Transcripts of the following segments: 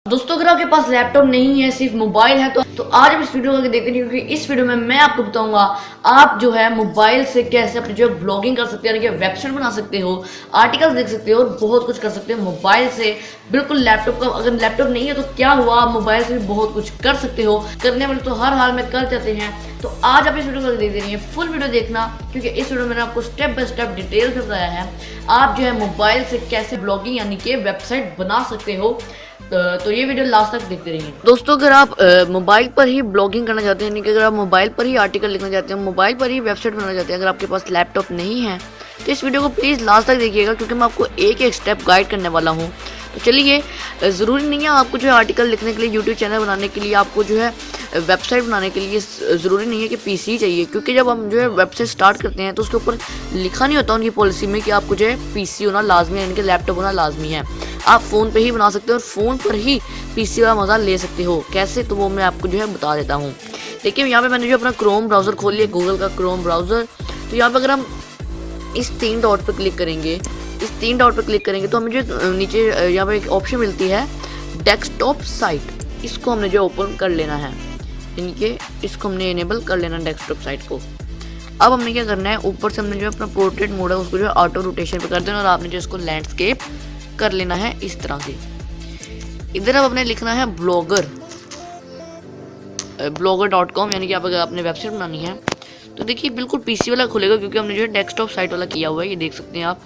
दोस्तों अगर आपके पास लैपटॉप नहीं है, सिर्फ मोबाइल है तो आज आप इस वीडियो को देखते हैं, क्योंकि इस वीडियो में मैं आपको बताऊंगा आप जो है मोबाइल से कैसे अपनी जो है ब्लॉगिंग कर सकते हैं, यानी कि वेबसाइट बना सकते हो, आर्टिकल देख सकते हो और बहुत कुछ कर सकते हो मोबाइल से। बिल्कुल लैपटॉप का अगर लैपटॉप नहीं है तो क्या हुआ, आप मोबाइल से भी बहुत कुछ कर सकते हो, करने वाले तो हर हाल में कर जाते हैं। तो आज आप इस वीडियो को देख रही है, फुल वीडियो देखना, क्योंकि इस वीडियो में मैंने आपको स्टेप बाय स्टेप डिटेल से बताया है आप जो है मोबाइल से कैसे ब्लॉगिंग यानी कि वेबसाइट बना सकते हो। तो ये वीडियो लास्ट तक देखते रहिए। दोस्तों अगर आप मोबाइल पर ही ब्लॉगिंग करना चाहते हैं, यानी कि अगर आप मोबाइल पर ही आर्टिकल लिखना चाहते हैं, मोबाइल पर ही वेबसाइट बनाना चाहते हैं, अगर आपके पास लैपटॉप नहीं है तो इस वीडियो को प्लीज़ लास्ट तक देखिएगा, क्योंकि मैं आपको एक एक स्टेप गाइड करने वाला हूँ। तो चलिए, ज़रूरी नहीं है आपको जो है आर्टिकल लिखने के लिए, यूट्यूब चैनल बनाने के लिए, आपको जो है वेबसाइट बनाने के लिए ज़रूरी नहीं है कि पीसी चाहिए, क्योंकि जब हम जो है वेबसाइट स्टार्ट करते हैं तो उसके ऊपर लिखा नहीं होता उनकी पॉलिसी में कि आपको जो है पीसी होना लाजमी है, यानी कि लैपटॉप होना लाजमी है। आप फ़ोन पे ही बना सकते हो और फ़ोन पर ही पीसी वाला मज़ा ले सकते हो। कैसे, तो वो मैं आपको जो है बता देता हूँ। देखिए यहाँ पे मैंने जो अपना क्रोम ब्राउज़र खोल लिया, गूगल का क्रोम ब्राउज़र। तो यहाँ पे अगर हम इस 3 डॉट पर क्लिक करेंगे, इस 3 डॉट पर क्लिक करेंगे तो हमें जो नीचे यहाँ पे एक ऑप्शन मिलती है डेस्कटॉप साइट। इसको हमने जो ओपन कर लेना है, यानी कि इसको हमने इनेबल कर लेना डेस्कटॉप साइट को। अब हमने क्या करना है, ऊपर से हमने जो अपना पोर्ट्रेट मोड है उसको जो ऑटो रोटेशन पे कर देना और आपने जो इसको लैंडस्केप कर लेना है इस तरह से। इधर अब अपने लिखना है blogger.com, यानी कि आप अगर आपने वेबसाइट बनानी है तो देखिए बिल्कुल पीसी वाला खुलेगा, क्योंकि हमने जो है डेस्कटॉप साइट वाला किया हुआ है। ये देख सकते हैं आप,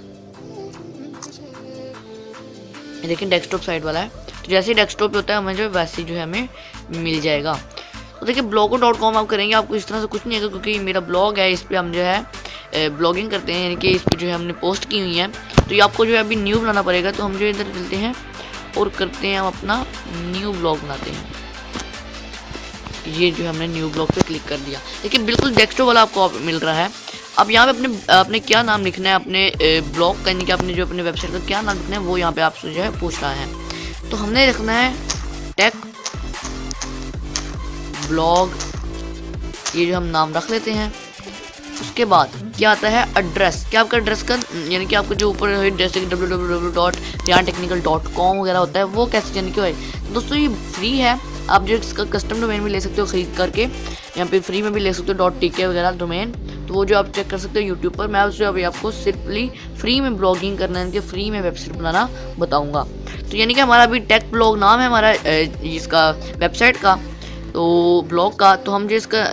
ये देखिए डेस्कटॉप साइट वाला है। तो जैसे ही डेस्कटॉप पे होता है हमें जो वैसे जो है हमें मिल जाएगा। तो देखिए blogger.com आप करेंगे, आपको इस तरह से कुछ नहीं आएगा, क्योंकि मेरा ब्लॉग है, इस पर हम जो है ब्लॉगिंग करते हैं, यानी कि इस पर जो है हमने पोस्ट की हुई है। तो ये आपको जो है अभी न्यू बनाना पड़ेगा। तो हम जो इधर चलते हैं और करते हैं, हम अपना न्यू ब्लॉग बनाते हैं। ये जो हमने न्यू ब्लॉग पे क्लिक कर दिया, देखिए बिल्कुल डेस्कटॉप वाला आपको मिल रहा है। अब यहाँ पे अपने क्या नाम लिखना है, अपने ब्लॉग का, यानी कि अपने जो अपने वेबसाइट का क्या नाम लिखना है वो यहाँ पे आपसे जो है पूछ रहा है। तो हमने लिखना है टेक ब्लॉग, ये जो हम नाम रख लेते हैं। उसके बाद क्या आता है एड्रेस, क्या आपका एड्रेस का, यानी कि आपको जो ऊपर जैसे www.ryanTechnical.com वगैरह होता है वो कैसे, यानी कि दोस्तों ये फ्री है, आप जो इसका कस्टम डोमेन भी ले सकते हो खरीद करके, यहाँ पे फ्री में भी ले सकते हो .tk वगैरह डोमेन। तो वो जो आप चेक कर सकते हो यूट्यूब पर। मैं उससे अभी आपको सिर्फली फ्री में ब्लॉगिंग करना है, फ्री में वेबसाइट बनाना बताऊँगा। तो यानी कि हमारा अभी टेक ब्लॉग नाम है हमारा इसका वेबसाइट का, तो ब्लॉग का। तो हम जो इसका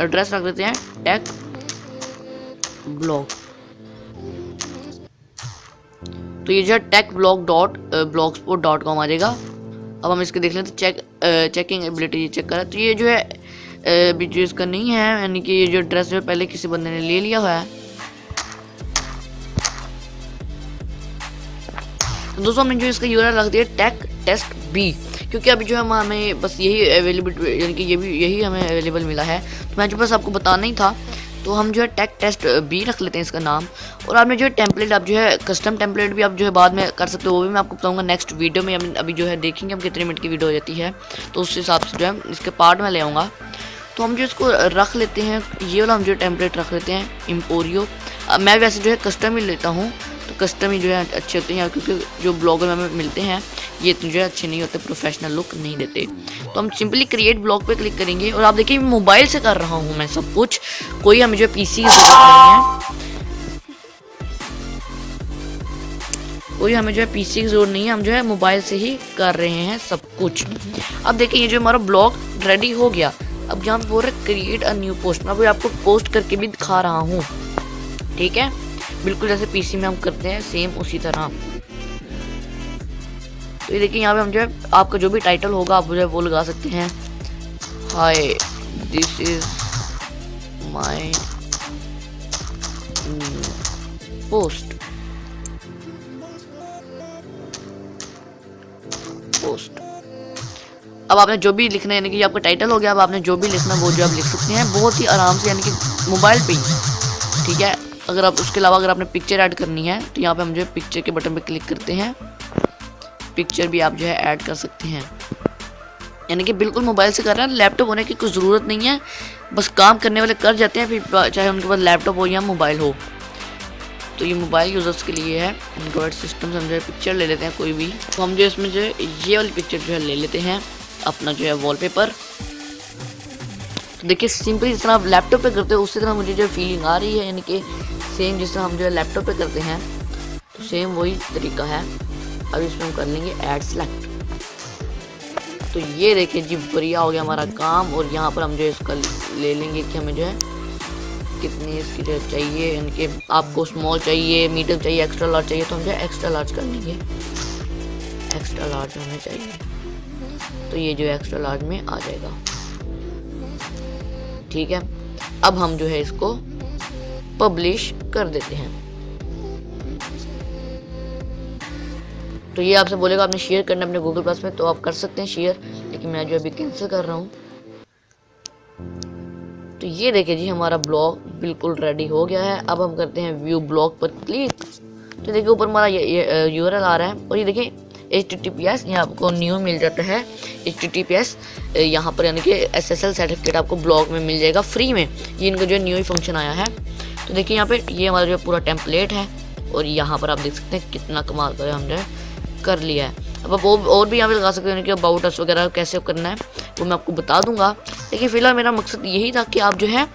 एड्रेस रख देते हैं टेक ब्लॉग। तो ये जो है techblog.blogspot.com आ जाएगा। अब हम इसके देख लें तो चेकिंग एबिलिटी चेक करें, तो ये जो है अभी जो इसका नहीं है, यानी कि ये जो एड्रेस जो है पहले किसी बंदे ने ले लिया हुआ है। तो दोस्तों हमने जो इसका यूआरएल रख दिया टेक टेस्ट बी, क्योंकि अभी जो है हमें बस यही अवेलेबल, यानी कि यही हमें अवेलेबल मिला है। तो मैं जो बस आपको बताना ही था, तो हम जो है टेक टेस्ट बी रख लेते हैं इसका नाम। और आपने जो है टेम्पलेट, आप जो है कस्टम टेम्पलेट भी आप जो है बाद में कर सकते हो, वो भी मैं आपको बताऊंगा नेक्स्ट वीडियो में। अभी जो है देखेंगे हम कितने मिनट की वीडियो हो जाती है, तो उस हिसाब से जो है इसके पार्ट में ले आऊँगा। तो हम जो इसको रख लेते हैं, ये वाला हम जो टेम्पलेट रख लेते हैं इम्पोरियो। मैं वैसे जो है कस्टम ही लेता हूँ, तो कस्टम ही जो है अच्छे होते हैं, क्योंकि जो ब्लॉगर हमें मिलते हैं ये जो है अच्छे नहीं होते, प्रोफेशनल लुक नहीं देते। तो हम सिंपली क्रिएट ब्लॉग पे क्लिक करेंगे और आप देखिए मोबाइल से कर रहा हूँ मैं सब कुछ, कोई हमें जो पीसी की जरूरत नहीं है, कोई हमें जो है पीसी की जरूरत नहीं है, हम जो है मोबाइल से ही कर रहे हैं सब कुछ। अब देखिए ये जो हमारा ब्लॉग रेडी हो गया। अब यहाँ पे बोल रहे क्रिएट अ न्यू पोस्ट, मैं आपको पोस्ट करके भी दिखा रहा हूँ, ठीक है, बिल्कुल जैसे पीसी में हम करते हैं सेम उसी तरह। तो ये देखिए यहाँ पे हम जो है आपका जो भी टाइटल होगा आप जो है वो लगा सकते हैं, hi this is my post. अब आपने जो भी लिखना है, यानी कि आपका टाइटल हो गया, अब आपने जो भी लिखना वो जो आप लिख सकते हैं बहुत ही आराम से, यानी कि मोबाइल पे ही, ठीक है। अगर आप उसके अलावा अगर आपने पिक्चर ऐड करनी है तो यहाँ पे हम जो है पिक्चर के बटन पे क्लिक करते हैं, पिक्चर भी आप जो है ऐड कर सकते हैं, यानी कि बिल्कुल मोबाइल से कर रहे हैं। लैपटॉप होने की कोई ज़रूरत नहीं है, बस काम करने वाले कर जाते हैं, फिर चाहे उनके पास लैपटॉप हो या मोबाइल हो। तो ये मोबाइल यूज़र्स के लिए है। एंड्रॉयड सिस्टम से हम जो है पिक्चर ले लेते हैं कोई भी, तो हम जो इसमें जो है ये वाली पिक्चर जो है ले लेते हैं अपना जो है वॉलपेपर। तो देखिए सिंपली जिस तरह आप लैपटॉप पे करते हो उसी तरह मुझे जो फीलिंग आ रही है, यानी कि सेम जिस तरह हम जो है लैपटॉप पे करते हैं तो सेम वही तरीका है। अब इसमें हम कर लेंगे ऐड सेलेक्ट। तो ये देखिए जी बढ़िया हो गया हमारा काम। और यहाँ पर हम जो है इसका ले लेंगे कि हमें जो है कितनी इसकी जो चाहिए, यानी कि आपको स्मॉल चाहिए, मीडियम चाहिए, एक्स्ट्रा लार्ज चाहिए, तो हम जो है एक्स्ट्रा लार्ज कर लेंगे। एक्स्ट्रा लार्ज हमें चाहिए तो ये जो है एक्स्ट्रा लार्ज में आ जाएगा। ठीक है, अब हम जो है इसको पब्लिश कर देते हैं। तो ये आपसे बोलेगा आपने शेयर करना अपने गूगल प्लस में, तो आप कर सकते हैं शेयर, लेकिन मैं जो अभी कैंसिल कर रहा हूँ। तो ये देखिए जी हमारा ब्लॉग बिल्कुल रेडी हो गया है। अब हम करते हैं व्यू ब्लॉग पर क्लिक। तो देखिए ऊपर हमारा URL आ रहा है और ये देखिए HTTPS यहाँ आपको न्यू मिल जाता है। HTTPS यहाँ पर यानी कि SSL सर्टिफिकेट आपको ब्लॉग में मिल जाएगा फ्री में। ये इनका जो है न्यू ही फंक्शन आया है। तो देखिए यहाँ पे ये हमारा जो पूरा टेम्पलेट है और यहाँ पर आप देख सकते हैं कितना कमाल का हम जो है कर लिया है। अब आप और भी यहाँ पे लगा सकते हैं कि अबाउट अस वगैरह कैसे करना है वो मैं आपको बता दूंगा, लेकिन फिलहाल मेरा मकसद यही था कि आप जो है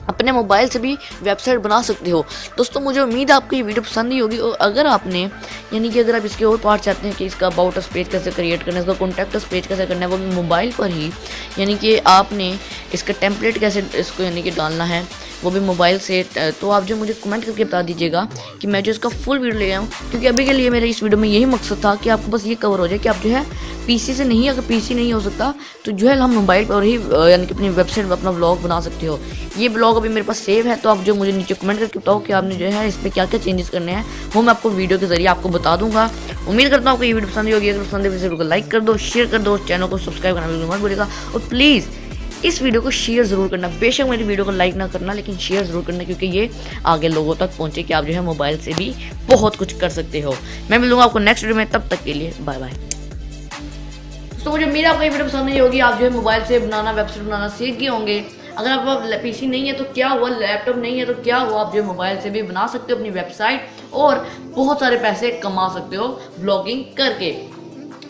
अपने मोबाइल से भी वेबसाइट बना सकते हो। दोस्तों मुझे उम्मीद है आपको ये वीडियो पसंद ही होगी। और अगर आपने यानी कि अगर आप इसके और पार्ट चाहते हैं कि इसका अबाउट अस पेज कैसे क्रिएट करना है, इसका कॉन्टैक्ट अस पेज कैसे करना है, वो मोबाइल पर ही यानी कि आपने इसका टेम्पलेट कैसे इसको यानी कि डालना है वो भी मोबाइल से, तो आप जो मुझे कमेंट करके बता दीजिएगा कि मैं जो इसका फुल वीडियो ले आऊँ। क्योंकि अभी के लिए मेरे इस वीडियो में यही मकसद था कि आपको बस ये कवर हो जाए कि आप जो है पीसी से नहीं, अगर पीसी नहीं हो सकता तो जो है हम मोबाइल पर ही यानी कि अपनी वेबसाइट में अपना ब्लॉग बना सकते हो। ये ब्लॉग अभी मेरे पास सेव है, तो आप जो मुझे नीचे कमेंट करके बताओ कि आपने जो है इसमें क्या क्या चेंजेस करने हैं, वो मैं आपको वीडियो के जरिए आपको बता दूंगा। उम्मीद करता हूँ आपको ये वीडियो पसंद होगी। अगर पसंद है वीडियो को लाइक कर दो, शेयर कर दो, चैनल को सब्सक्राइब करना बिल्कुल मत भूलिएगा। और प्लीज़ इस वीडियो को शेयर ज़रूर करना। बेशक मेरी वीडियो को लाइक ना करना, लेकिन शेयर ज़रूर करना, क्योंकि ये आगे लोगों तक पहुँचे कि आप जो है मोबाइल से भी बहुत कुछ कर सकते हो। मैं मिलूंगा आपको नेक्स्ट वीडियो में, तब तक के लिए बाय बाय। तो मुझे मेरा आपको ये वीडियो पसंद नहीं होगी, आप जो है मोबाइल से बनाना वेबसाइट बनाना सीख गए होंगे। अगर आपके पास पीसी नहीं है तो क्या हुआ, लैपटॉप नहीं है तो क्या हुआ, आप जो है मोबाइल से भी बना सकते हो अपनी वेबसाइट और बहुत सारे पैसे कमा सकते हो ब्लॉगिंग करके।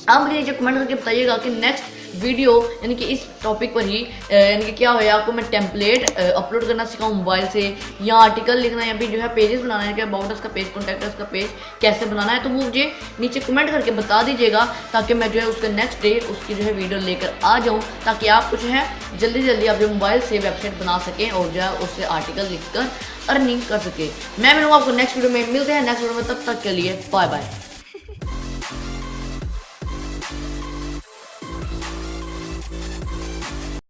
आप मुझे नीचे कमेंट करके बताइएगा कि नेक्स्ट वीडियो यानी कि इस टॉपिक पर ही यानी कि क्या है, आपको मैं टेम्पलेट अपलोड करना सिखाऊं मोबाइल से, या आर्टिकल लिखना, या फिर जो है पेजेस बनाना है, कि अबाउट अस का पेज, कॉन्टैक्ट अस का पेज कैसे बनाना है, तो वो मुझे नीचे कमेंट करके बता दीजिएगा, ताकि मैं जो है उसके नेक्स्ट डे उसकी जो है वीडियो लेकर आ जाऊँ, ताकि आपको जो है जल्दी जल्दी आप जो मोबाइल से वेबसाइट बना सकें और जो है उससे आर्टिकल लिखकर अर्निंग कर सके। मैं मिलूंगा आपको नेक्स्ट वीडियो में, मिलते हैं नेक्स्ट वीडियो में, तब तक के लिए बाय बाय।